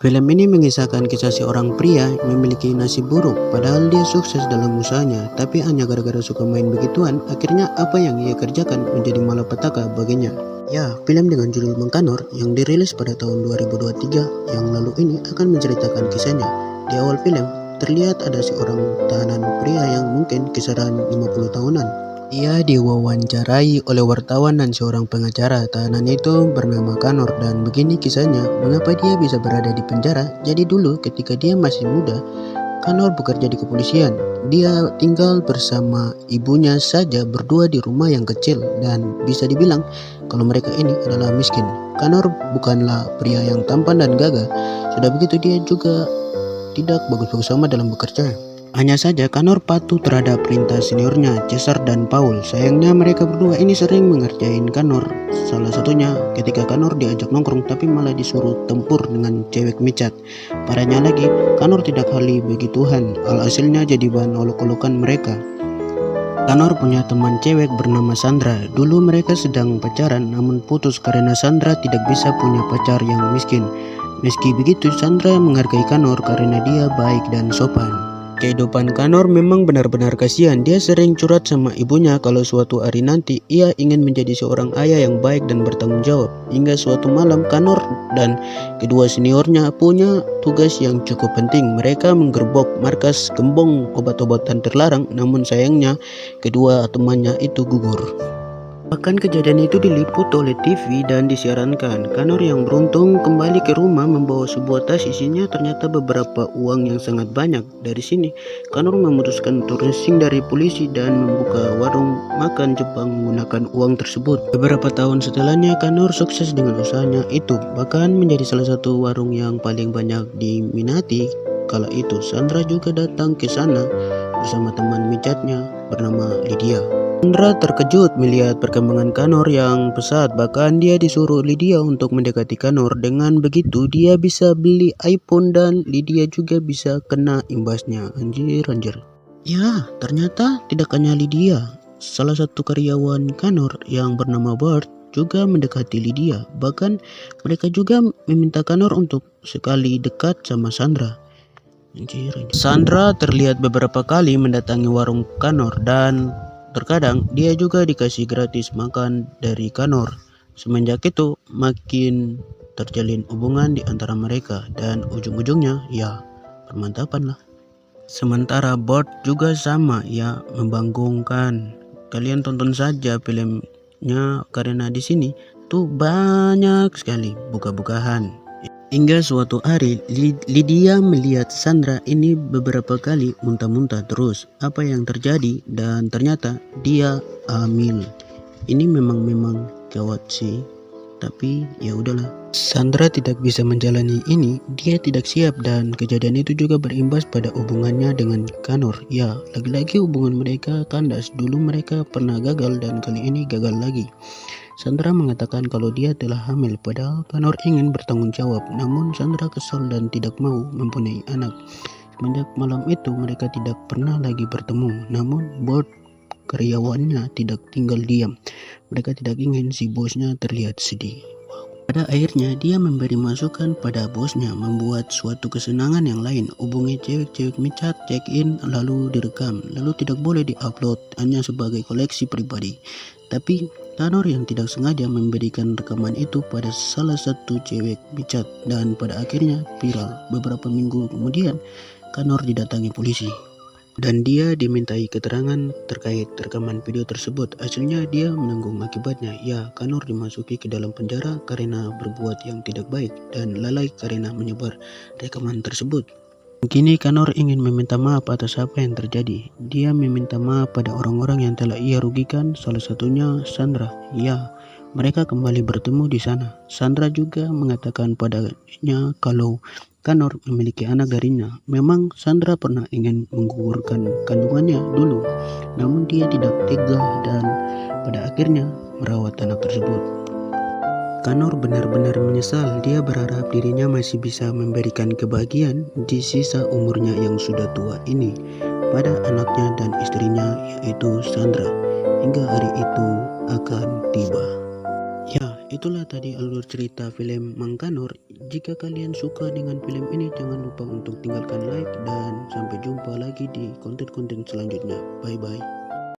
Film ini mengisahkan kisah seorang pria yang memiliki nasib buruk, padahal dia sukses dalam usahanya, tapi hanya gara-gara suka main begituan, akhirnya apa yang ia kerjakan menjadi malapetaka baginya. Ya, film dengan judul Mengkanor yang dirilis pada tahun 2023 yang lalu ini akan menceritakan kisahnya. Di awal film, terlihat ada seorang tahanan pria yang mungkin kisaran 50 tahunan. Ia diwawancarai oleh wartawan dan seorang pengacara. Tahanan itu bernama Kanor dan begini kisahnya mengapa dia bisa berada di penjara. Jadi dulu ketika dia masih muda, Kanor bekerja di kepolisian. Dia tinggal bersama ibunya saja berdua di rumah yang kecil dan bisa dibilang kalau mereka ini adalah miskin. Kanor bukanlah pria yang tampan dan gagah. Sudah begitu dia juga tidak bagus-bagus sama dalam bekerja. Hanya saja Kanor patuh terhadap perintah seniornya, Caesar dan Paul. Sayangnya mereka berdua ini sering mengerjain Kanor. Salah satunya ketika Kanor diajak nongkrong tapi malah disuruh tempur dengan cewek micat. Parahnya lagi, Kanor tidak ahli begituan. Alhasilnya jadi bahan olok-olokan mereka. Kanor punya teman cewek bernama Sandra. Dulu mereka sedang pacaran namun putus karena Sandra tidak bisa punya pacar yang miskin. Meski begitu, Sandra menghargai Kanor karena dia baik dan sopan. Kehidupan Kanor memang benar-benar kasihan. Dia sering curhat sama ibunya kalau suatu hari nanti ia ingin menjadi seorang ayah yang baik dan bertanggung jawab. Hingga suatu malam Kanor dan kedua seniornya punya tugas yang cukup penting. Mereka menggerbok markas gembong obat-obatan terlarang, namun sayangnya kedua temannya itu gugur. Bahkan kejadian itu diliput oleh TV dan disiarankan. Kanor yang beruntung kembali ke rumah membawa sebuah tas, isinya ternyata beberapa uang yang sangat banyak. Dari sini, Kanor memutuskan untuk racing dari polisi dan membuka warung makan Jepang menggunakan uang tersebut. Beberapa tahun setelahnya, Kanor sukses dengan usahanya itu, bahkan menjadi salah satu warung yang paling banyak diminati. Kala itu, Sandra juga datang ke sana bersama teman micatnya bernama Lydia. Sandra terkejut melihat perkembangan Kanor yang pesat, bahkan dia disuruh Lydia untuk mendekati Kanor. Dengan begitu dia bisa beli iPhone dan Lydia juga bisa kena imbasnya. Anjir. Ya, ternyata tidak hanya Lydia. Salah satu karyawan Kanor yang bernama Bart juga mendekati Lydia. Bahkan mereka juga meminta Kanor untuk sekali dekat sama Sandra. Sandra terlihat beberapa kali mendatangi warung Kanor dan terkadang dia juga dikasih gratis makan dari Kanor. Semenjak itu makin terjalin hubungan di antara mereka dan ujung-ujungnya ya permantapan lah. Sementara Bart juga sama ya, membanggongkan. Kalian tonton saja filmnya karena di sini tuh banyak sekali buka-bukaan. Hingga suatu hari Lydia melihat Sandra ini beberapa kali muntah-muntah terus. Apa yang terjadi? Dan ternyata dia hamil. Ini memang gawat sih. Tapi ya udahlah. Sandra tidak bisa menjalani ini. Dia tidak siap dan kejadian itu juga berimbas pada hubungannya dengan Kanor. Ya, lagi-lagi hubungan mereka kandas. Dulu mereka pernah gagal dan kali ini gagal lagi. Sandra mengatakan kalau dia telah hamil, padahal Kanor ingin bertanggung jawab. Namun Sandra kesal dan tidak mau mempunyai anak. Semenjak malam itu mereka tidak pernah lagi bertemu. Namun Bart karyawannya tidak tinggal diam. Mereka tidak ingin si bosnya terlihat sedih. Pada akhirnya dia memberi masukan pada bosnya membuat suatu kesenangan yang lain. Hubungi cewek-cewek micat, check in, lalu direkam. Lalu tidak boleh diupload, hanya sebagai koleksi pribadi. Tapi Kanor yang tidak sengaja memberikan rekaman itu pada salah satu cewek micat dan pada akhirnya viral. Beberapa minggu kemudian Kanor didatangi polisi dan dia dimintai keterangan terkait rekaman video tersebut. Hasilnya dia menanggung akibatnya. Ya, Kanor dimasuki ke dalam penjara karena berbuat yang tidak baik dan lalai karena menyebar rekaman tersebut. Kini Kanor ingin meminta maaf atas apa yang terjadi. Dia meminta maaf pada orang-orang yang telah ia rugikan, salah satunya Sandra. Ya, mereka kembali bertemu di sana. Sandra juga mengatakan padanya kalau Kanor memiliki anak darinya. Memang Sandra pernah ingin menggugurkan kandungannya dulu, namun dia tidak tega dan pada akhirnya merawat anak tersebut. Kanor benar-benar menyesal. Dia berharap dirinya masih bisa memberikan kebahagiaan di sisa umurnya yang sudah tua ini pada anaknya dan istrinya, yaitu Sandra, hingga hari itu akan tiba. Ya, itulah tadi alur cerita film Mang Kanor Jika kalian suka dengan film ini, jangan lupa untuk tinggalkan like dan sampai jumpa lagi di konten-konten selanjutnya. Bye bye.